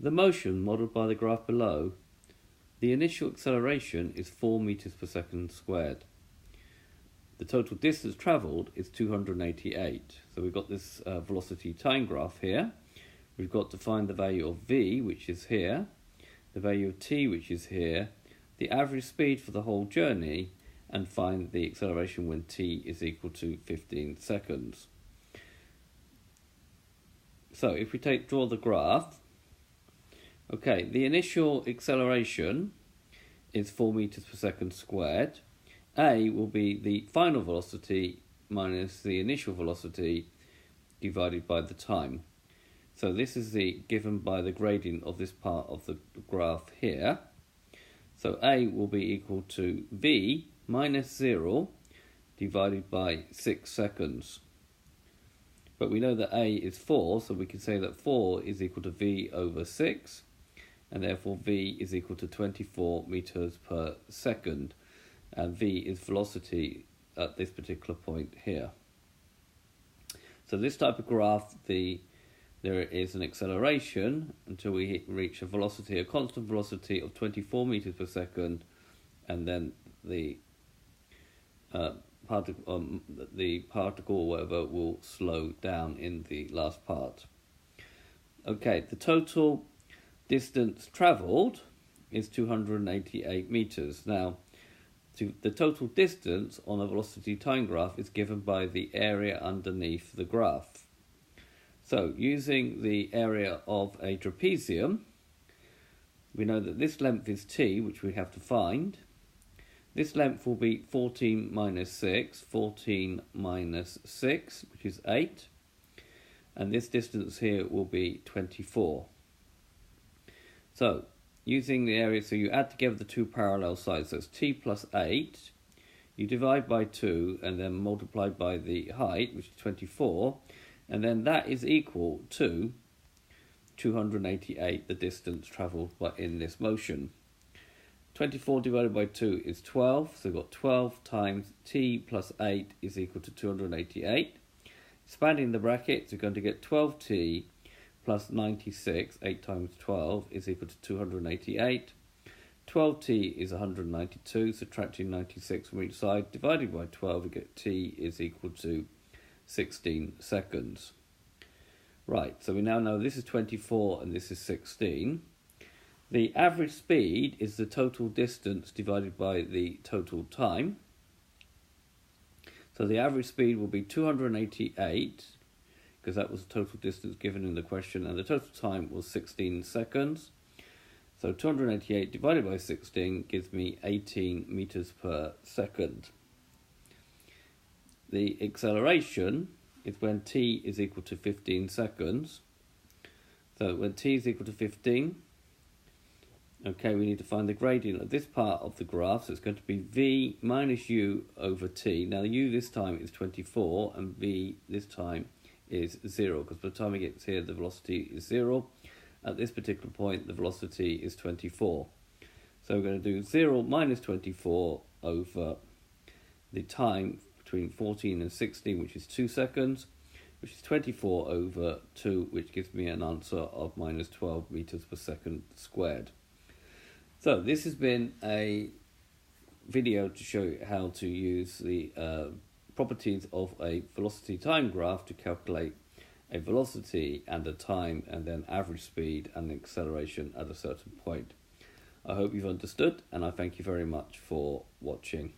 The motion modelled by the graph below, the initial acceleration is 4 meters per second squared. The total distance travelled is 288. So we've got this velocity time graph here. We've got to find the value of v, which is here, the value of t, which is here, the average speed for the whole journey, and find the acceleration when t is equal to 15 seconds. So if we draw the graph, okay, the initial acceleration is 4 meters per second squared. A will be the final velocity minus the initial velocity divided by the time. So this is given by the gradient of this part of the graph here. So A will be equal to V minus 0 divided by 6 seconds. But we know that A is 4, so we can say that 4 is equal to V over 6, and therefore V is equal to 24 meters per second. And V is velocity at this particular point here. So this type of graph, there is an acceleration until we reach a constant velocity of 24 meters per second, and then the particle or whatever will slow down in the last part. Okay, the total distance travelled is 288 meters. Now, the total distance on a velocity time graph is given by the area underneath the graph. So, using the area of a trapezium, we know that this length is t, which we have to find. This length will be 14 minus 6, 14 minus 6, which is 8. And this distance here will be 24. So, using the area, so you add together the two parallel sides, so it's t plus 8. You divide by 2 and then multiply by the height, which is 24. And then that is equal to 288, the distance travelled in this motion. 24 divided by 2 is 12, so we've got 12 times t plus 8 is equal to 288. Expanding the brackets, we're going to get 12t plus 96, 8 times 12 is equal to 288. 12t is 192, subtracting 96 from each side, divided by 12, we get t is equal to 16 seconds. Right, so we now know this is 24 and this is 16. The average speed is the total distance divided by the total time. So the average speed will be 288, because that was the total distance given in the question, and the total time was 16 seconds. So 288 divided by 16 gives me 18 meters per second. The acceleration is when t is equal to 15 seconds. So when t is equal to 15, okay, we need to find the gradient of this part of the graph. So it's going to be v minus u over t. Now u this time is 24 and v this time is 0, because by the time it gets here the velocity is 0. At this particular point the velocity is 24. So we're going to do 0 minus 24 over the time between 14 and 16, which is 2 seconds, which is 24 over 2, which gives me an answer of minus 12 meters per second squared. So this has been a video to show you how to use the properties of a velocity time graph to calculate a velocity and a time, and then average speed and acceleration at a certain point. I hope you've understood, and I thank you very much for watching.